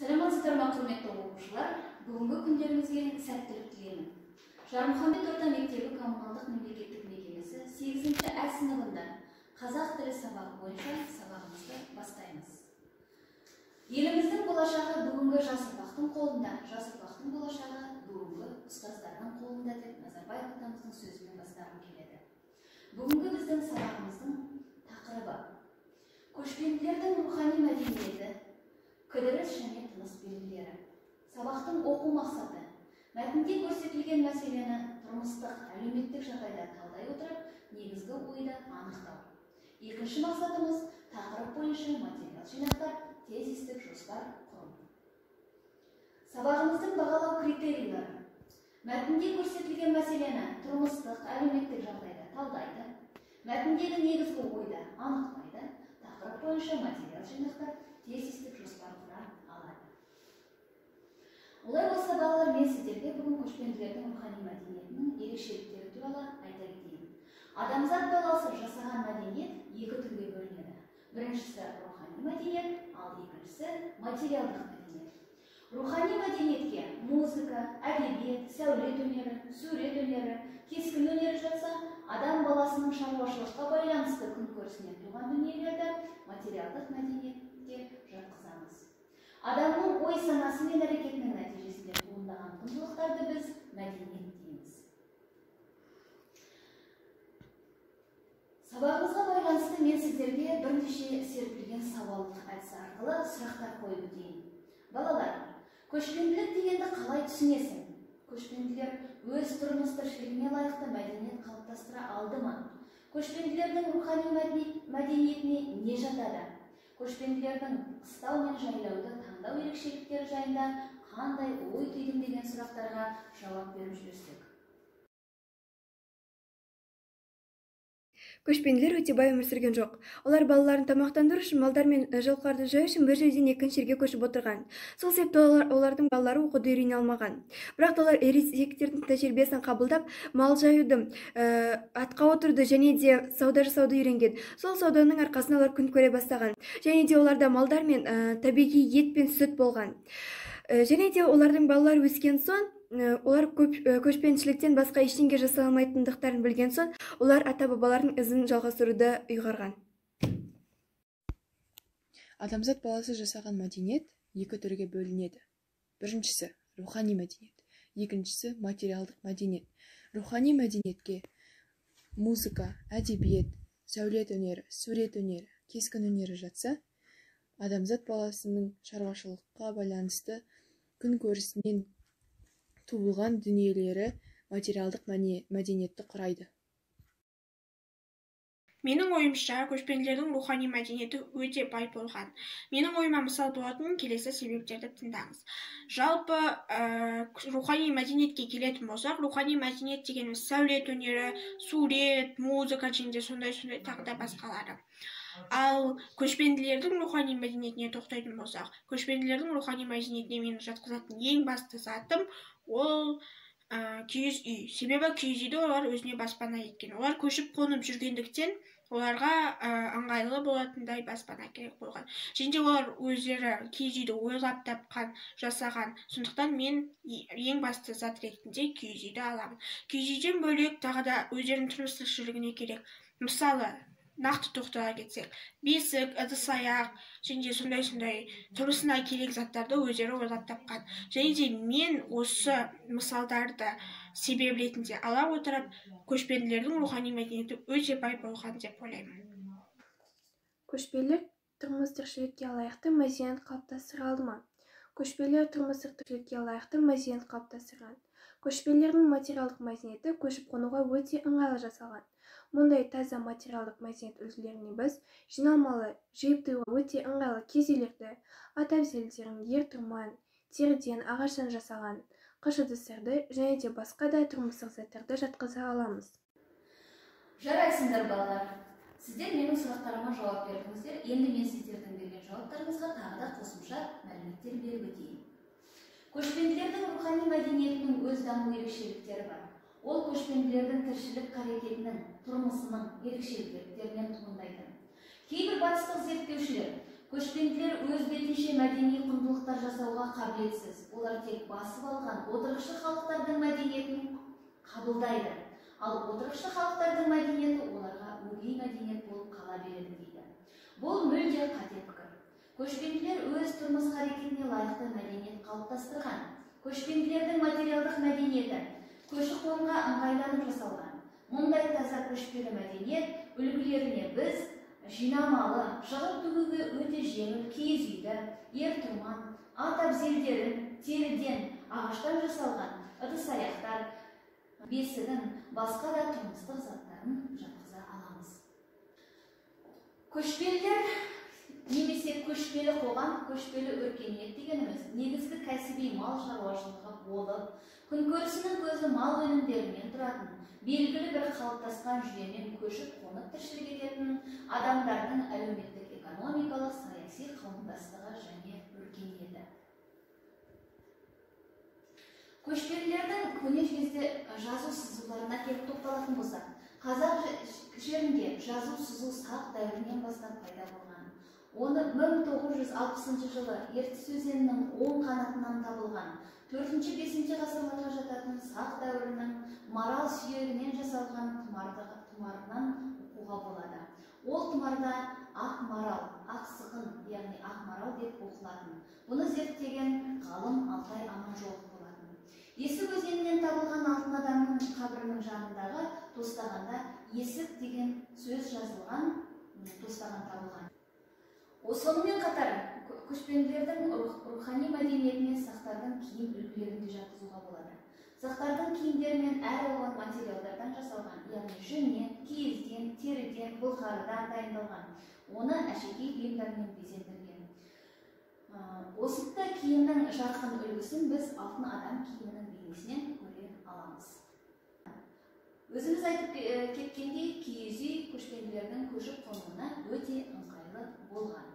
Саламатсыздар ма, құрметті оқушылар? Бүгінгі күндеріңізге сәттілік тілеймін. Жармұхамед орта мектебі коммуналдық мемлекеттік мекемесі 8-ші А сыныбында қазақ тілі сабағы бойынша сабағымызды бастаймыз. Еліміздің болашағы бүгінгі жас ұрпақтың қолында, жас ұрпақтың болашағы бүгінгі ұстаздардың қолында деп Назарбаев атамыздың сөзімен бастағым келеді. Бүгінгі біздің сабағымыздың тақырыбы көшпенділердің рухани мәдениеті, кідіріс және тыныс белгілері. Сабақтың оқу мақсаты мәтінде көрсетілген мәселені тұрмыстық, әлеуметтік жағдайда талдай отырып, негізгі ойды анықтау. Екінші мақсатымыз тақырып бойынша материал жинақтап, тезистік жоспар құру. Сабағымыздың бағалау критерийлері мәтінде көрсетілген мәселені тұрмыстық, әлеуметтік жағдайда талдайды, мәтіндегі негізгі ойды анықтайды, тақырып бойынша материал жинақтап, тезистік жоспар құра алады. Олай болса, балалар, мен сіздерге бүгін көшпенділердің рухани мәдениетінің ерекшеліктері туралы айта кетейін. Адамзат баласы жасаған мәдениет екі түрге бөлінеді. Біріншісі рухани мәдениет, ал екіншісі материалдық мәдениет. Рухани мәдениетке музыка, әдебиет, сәулет өнері, сурет өнері, кескін өнері жатса, адам баласының шаруашылыққа байланысты күнкөрісінен туған дүниелерді материалдық мәдениетке жатқызамыз. Адамның ой санасы мен әрекетінің нәтижесінде туындаған құндылықтарды біз мәдениет дейміз. Сабағымызға байланысты мен сіздерге бірнеше серпілген сауалдық әдісі арқылы сұрақтар қойып өтейін. Балалар, көшпенділік дегенді қалай түсінесің? Көшпенділер өз тұрмыс-тіршілігіне лайықты мәдениет қалыптастыра алды ма? Көшпенділердің рухани мәдениетіне не жатады? Көшпенділердің қыстау мен жайлауды таңдау ерекшеліктері жайында қандай ой түйдің деген сұрақтарға жауап беріп жүрсек. Көшпенділер өте бай өмір сүрген жоқ. Олар балаларын тамақтандыру үшін, малдар мен жылқыларды жаю үшін бір жерден екінші жерге көшіп отырған. Сол себепті олардың балалары оқуды үйрене алмаған. Бірақ олар ересектердің тәжірибесін қабылдап, мал жаюды, атқа отыруды және де сауда жасауды үйренген. Сол сауданың арқасында олар күн көре бастаған. Және де оларда малдар мен табиғи ет пен сүт болған. Және де олардың балалары өскен соң, олар көшпендішіліктен басқа ештеңе жасай алмайтындықтарын білген соң, олар ата-бабалардың ізін жалғастыруды ұйғарған. Адамзат баласы жасаған мәдениет екі түрге бөлінеді. Біріншісі рухани мәдениет, екіншісі материалдық мәдениет. Рухани мәдениетке музыка, әдебиет, сәулет өнері, сурет өнері, кескін өнері жатса, адамзат баласының шаруашылыққа байланысты күн көрісінен туылған дүниелері материалдық мәдениетті құрайды. Менің ойымша, көшпенділердің рухани мәдениеті өте бай болған. Менің ойыма мысал болатын келесі себептерді тыңдаңыз. Жалпы рухани мәдениетке келетін болсақ, рухани мәдениет дегеніміз сәулет өнері, сурет, музыка және де сондай тағы да басқалары. Ал көшпенділердің рухани мәдениетіне тоқтайтын болсақ, көшпенділердің рухани мәдениетіне мен жатқызатын ең басты затым ол киіз үй. Себебі киіз үйді олар өзіне баспана еткен. Олар көшіп қонып жүргендіктен оларға ыңғайлы болатындай баспана керек болған. Және де олар өздері киіз үйді ойлап тапқан, жасаған. Сондықтан мен ең басты зат ретінде киіз үйді аламын. Киіз үйден бөлек тағы да өздерінің тұрмыс-тіршілігіне керек. Мысалы, нақты тоқтала кетсек, бесік, ыдыс-аяқ және де сондай тұрмысына керек заттарды өздері ойлап тапқан. Және де мен осы мысалдарды себеп ретінде ала отырып, көшпенділердің рухани мәдениеті өте бай болған деп ойлаймын. Көшпенділер тұрмыс-тіршілікке лайықты мәдениет қалыптастыра алды ма? Көшпенділер тұрмыс-тіршілікке лайықты мәдениет қалыптастырған. Көшпенділердің материалдық мәдениеті көшіп қонуға өте ыңғайлы жасалған. Мұндай таза материалдық мәдениет үлгілеріне біз жиналмалы, жиып тыюға өте ыңғайлы киіз үйлерді, ат әбзелдерін ер-тұрман, теріден, ағаштан жасаған, қыш ыдыстарды және де басқа да тұрмыстық заттарды жатқыза аламыз. Жарайсыңдар балалар. Сіздер менің сұрақтарыма жауап бердіңіздер. Енді мен сіздердің берген жауаптарыңызға тағы да қосымша мәліметтер беріп өтейін. Көшпенділердің рухани мәдениетінің өз даму ерекшеліктері бар. Ол көшпенділердің тіршілік қарекетінің, тұрмысының ерекшеліктерінен туындайды. Кейбір батыстық зерттеушілер Көшпенділер өз бетінше мәдени құндылықтар жасауға қабілетсіз. Олар тек басып алған отырықшы халықтардың мәдениетін қабылдайды. Ал отырықшы халықтардың мәдениеті оларға өгей мәдениет болып қала береді дейді. Бұл мүлде қате пікір. Көшпенділер өз тұрмыс әрекетіне лайықты мәдениет қалыптастырған. Көшпенділердің материалдық мәдениеті көші-қонға ыңғайланып жасалған. Мұндай таза көшпелі мәдениет үлгілеріне біз жинамалы, шығып тігуге өте жеңіл киіз үйді, ер-тұрман, ат әбзелдерін, теріден, ағаштан жасалған ыдыс-аяқтар, бесігін, басқа да тұрмыстық заттарын жатқыза аламыз. Көшпелілер немесе көшпелі қоғам, көшпелі өркениет дегеніміз негізгі кәсіби мал шаруашылығы болып, күнкөрісінің көзі мал өнімдерімен тұратын, белгілі бір қалыптасқан жүйемен көшіп қонып тіршілік ететін адамдардың әлеуметтік, экономикалық, саяси қауымдастығы және өркениеті. Көшпелілердің көне кезде жазу сызуларына келіп тоқталатын болсақ, қазақ жерінде жазу сызу сақ дәуірінен бастап пайда болған. Оны 1960 жылы Ертіс өзенінің оң қанатынан табылған 4-5 ғасырларға жататын сақ дәуірінің марал сүйегінен жасалған тұмарынан оқуға болады. Ол тұмарда ақ марал, ақ сықын, яғни ақ марал деп оқылатын. Бұны зерттеген ғалым Алтай Аманжолов болатын. Есік өзенінен табылған алтын адамның қабірінің жанындағы тостағанда есік деген сөз жазылған тостаған табылған. Сонымен қатар көшпенділердің рухани мәдениетіне сақтардың киім үлгілерін де жатқызуға болады. Сақтардың киімдерімен әр алуан материалдардан жасалған, яғни жүннен, киізден, теріден, былғарыдан дайындалған. Оны әшекей бұйымдармен безендірген. Осында киімнің жарқын үлгісін біз алтын адам киімінің бейнесінен көре аламыз. Өзіміз айтып кеткендей, киіз үй көшпенділердің көшіп қонуына өте ыңғайлы болған.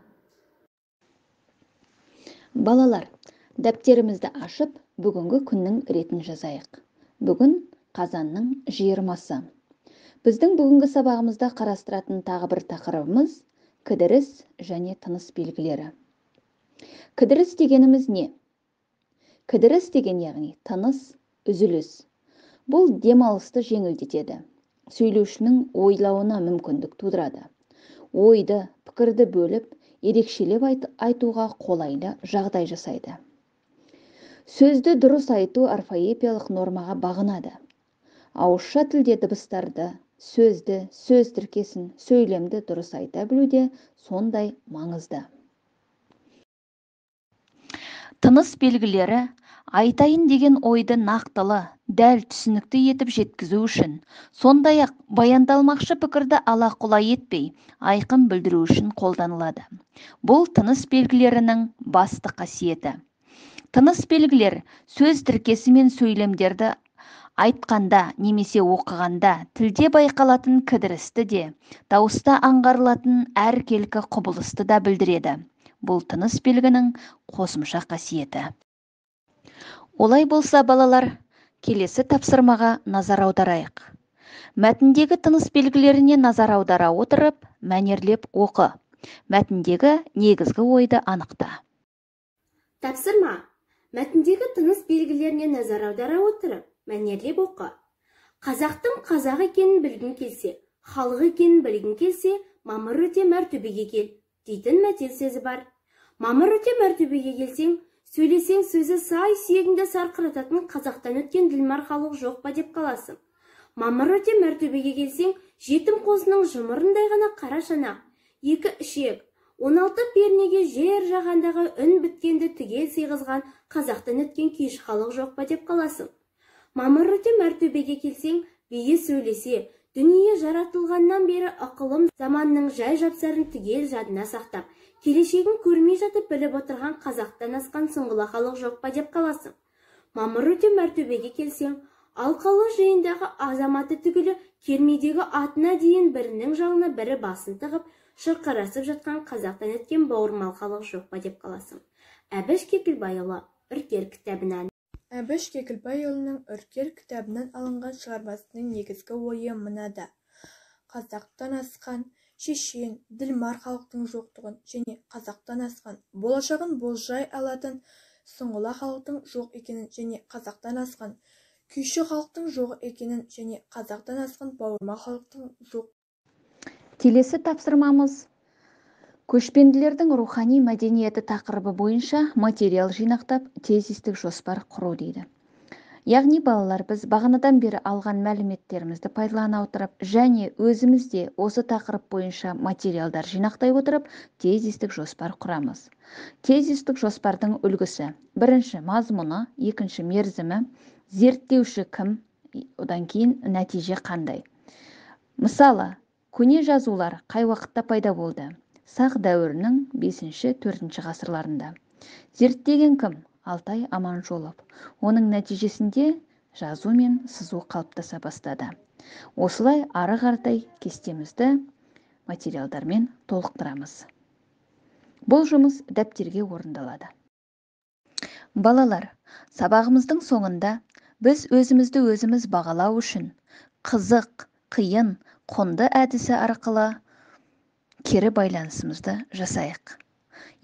Балалар, дәптерімізді ашып, бүгінгі күннің ретін жазайық. Бүгін қазанның 20-сы. Біздің бүгінгі сабағымызда қарастыратын тағы бір тақырыбымыз кідіріс және тыныс белгілері. Кідіріс дегеніміз не? Кідіріс деген яғни тыныс, үзіліс. Бұл демалысты жеңілдетеді. Сөйлеушінің ойлауына мүмкіндік тудырады. Ойды, пікірді бөліп, ерекшелеп айтуға қолайлы жағдай жасайды. Сөзді дұрыс айту орфоэпиялық нормаға бағынады. Ауызша тілде дыбыстарды, сөзді, сөз тіркесін, сөйлемді дұрыс айта білуде сондай маңызды. Тыныс белгілері айтайын деген ойды нақтылы, дәл түсінікті етіп жеткізу үшін, сондай-ақ баяндалмақшы пікірді ала-құла етпей, айқын білдіру үшін қолданылады. Бұл тыныс белгілерінің басты қасиеті. Тыныс белгілер сөз тіркесі мен сөйлемдерді айтқанда немесе оқығанда тілде байқалатын кідірісті де, дауыста аңғарылатын әркелкі құбылысты да білдіреді. Бұл тыныс белгінің қосымша қасиеті. Олай болса, балалар, келесі тапсырмаға назар аударайық. Мәтіндегі тыныс белгілеріне назар аудара отырып, мәнерлеп оқы. Мәтіндегі негізгі ойды анықта. Тапсырма. Мәтіндегі тыныс белгілеріне назар аудара отырып, мәнерлеп оқы. Қазақтың қазақ екенін білгің келсе, халық екенін білгің келсе, мамыр өте мәртөбеге кел дейтін мәтел сөзі бар. Мамыр өте мәртөбеге келсең, сөйлесең сөзі сай сүйегіңді сарқырататын қазақтан өткен ділмар халық жоқ па деп қаласың. Мамыр өте мәртөбеге келсең, жетім қозының жұмырындай ғана қара шанақ, 2 ішек, 16 пернеге жер жағандағы үн біткенді түгел сыйғызған қазақтан өткен күйші халық жоқ па деп қаласың. Мамыр өте мәртөбеге келсең, бие сөйлесе, дүние жаратылғаннан бері ақылым заманның жай жапсарын түгел жадына сақтап, келешегін көрмей жатып біліп отырған қазақтан асқан сұңғыла халық жоқ па деп қаласың. Мамыр өте мәртөбеге келсең, алқалы жиындағы азаматы түгілі кермедегі атына дейін бірінің жалына бірі басын тығып, шырқарасып жатқан қазақтан өткен бауырмал халық жоқ па деп қаласың. Әбіш Кекілбайұлы, Үркер кітабынан. Әбіш Кекілбайұлының Үркер кітабынан алынған шығармасының негізгі ойы мынада. Қазақтан асқан шешен, ділмар халықтың жоқтығын және қазақтан асқан, болашағын болжай алатын сұңғыла халықтың жоқ екенін және қазақтан асқан, күйші халықтың жоқ екенін және қазақтан асқан бауырмал халықтың жоқ. Келесі тапсырмамыз көшпенділердің рухани мәдениеті тақырыбы бойынша материал жинақтап тезистік жоспар құру дейді. Яғни балалар, біз бағанадан бері алған мәліметтерімізді пайдалана отырып және өзімізде осы тақырып бойынша материалдар жинақтай отырып тезистік жоспар құрамыз. Тезистік жоспардың үлгісі: бірінші мазмұны, екінші мерзімі, зерттеуші кім, одан кейін нәтиже қандай. Мысалы, көне жазулар қай уақытта пайда болды? Сақ дәуірінің 5-4 ғасырларында. Зерттеген кім? Алтай Аманжолов. Оның нәтижесінде жазу мен сызу қалыптаса бастады. Осылай ары қаратай кестемізді материалдармен толықтырамыз. Бұл жұмыс дәптерге орындалады. Балалар, сабағымыздың соңында біз өзімізді өзіміз бағалау үшін қызық, қиын, құнды әдісі арқылы кері байланысымызды жасайық.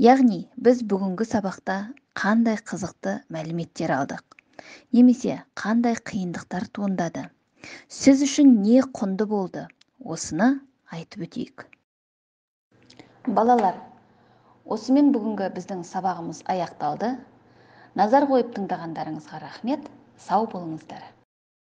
Яғни, біз бүгінгі сабақта қандай қызықты мәліметтер алдық, немесе қандай қиындықтар туындады, сіз үшін не құнды болды, осыны айтып өтейік. Балалар, осымен бүгінгі біздің сабағымыз аяқталды. Назар қойып тыңдағандарыңызға рахмет, сау болыңыздар.